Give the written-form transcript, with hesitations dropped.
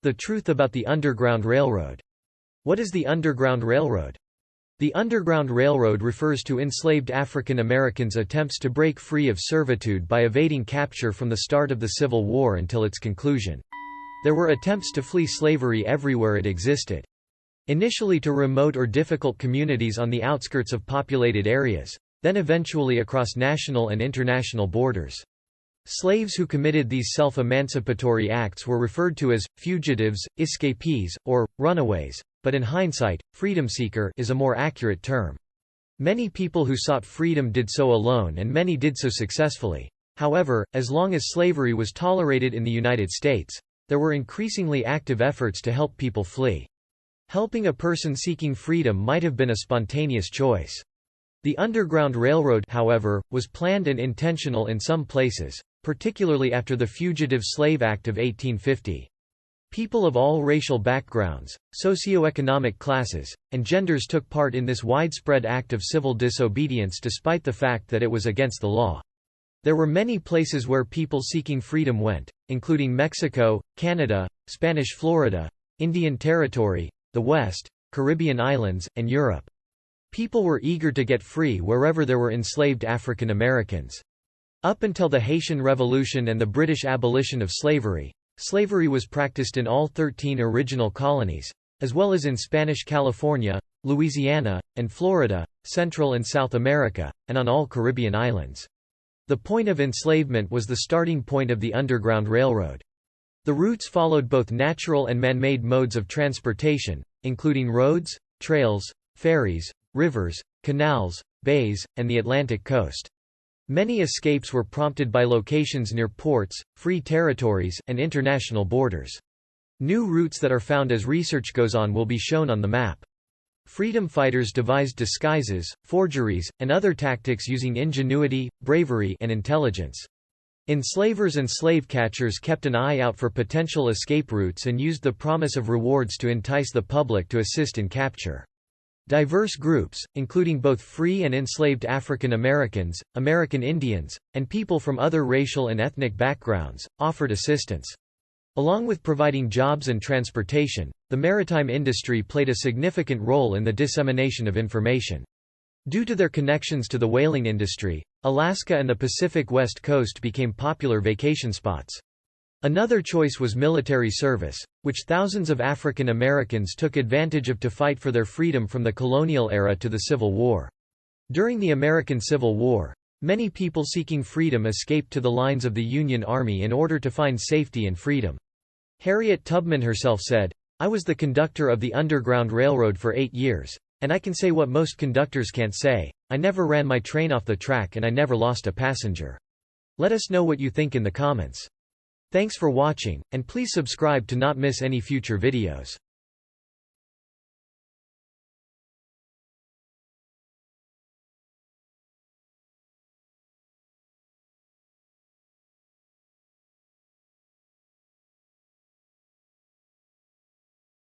The truth about the Underground Railroad. What is the Underground Railroad? The Underground Railroad refers to enslaved African Americans' attempts to break free of servitude by evading capture from the start of the Civil War until its conclusion. There were attempts to flee slavery everywhere it existed. Initially to remote or difficult communities on the outskirts of populated areas, then eventually across national and international borders. Slaves who committed these self-emancipatory acts were referred to as fugitives, escapees, or runaways, but in hindsight, freedom seeker is a more accurate term. Many people who sought freedom did so alone, and many did so successfully. However, as long as slavery was tolerated in the United States, there were increasingly active efforts to help people flee. Helping a person seeking freedom might have been a spontaneous choice. The Underground Railroad, however, was planned and intentional in some places, particularly after the Fugitive Slave Act of 1850. People of all racial backgrounds, socioeconomic classes, and genders took part in this widespread act of civil disobedience despite the fact that it was against the law. There were many places where people seeking freedom went, including Mexico, Canada, Spanish Florida, Indian Territory, the West, Caribbean islands, and Europe. People were eager to get free wherever there were enslaved African Americans. Up until the Haitian Revolution and the British abolition of slavery, slavery was practiced in all 13 original colonies, as well as in Spanish California, Louisiana, and Florida, Central and South America, and on all Caribbean islands. The point of enslavement was the starting point of the Underground Railroad. The routes followed both natural and man-made modes of transportation, including roads, trails, ferries, rivers, canals, bays, and the Atlantic coast. Many escapes were prompted by locations near ports, free territories, and international borders. New routes that are found as research goes on will be shown on the map. Freedom fighters devised disguises, forgeries, and other tactics using ingenuity, bravery, and intelligence. Enslavers and slave catchers kept an eye out for potential escape routes and used the promise of rewards to entice the public to assist in capture. Diverse groups, including both free and enslaved African Americans, American Indians, and people from other racial and ethnic backgrounds, offered assistance. Along with providing jobs and transportation, the maritime industry played a significant role in the dissemination of information. Due to their connections to the whaling industry, Alaska and the Pacific West Coast became popular vacation spots. Another choice was military service, which thousands of African Americans took advantage of to fight for their freedom from the colonial era to the Civil War. During the American Civil War, many people seeking freedom escaped to the lines of the Union Army in order to find safety and freedom. Harriet Tubman herself said, "I was the conductor of the Underground Railroad for 8 years, and I can say what most conductors can't say, I never ran my train off the track and I never lost a passenger." Let us know what you think in the comments. Thanks for watching, and please subscribe to not miss any future videos.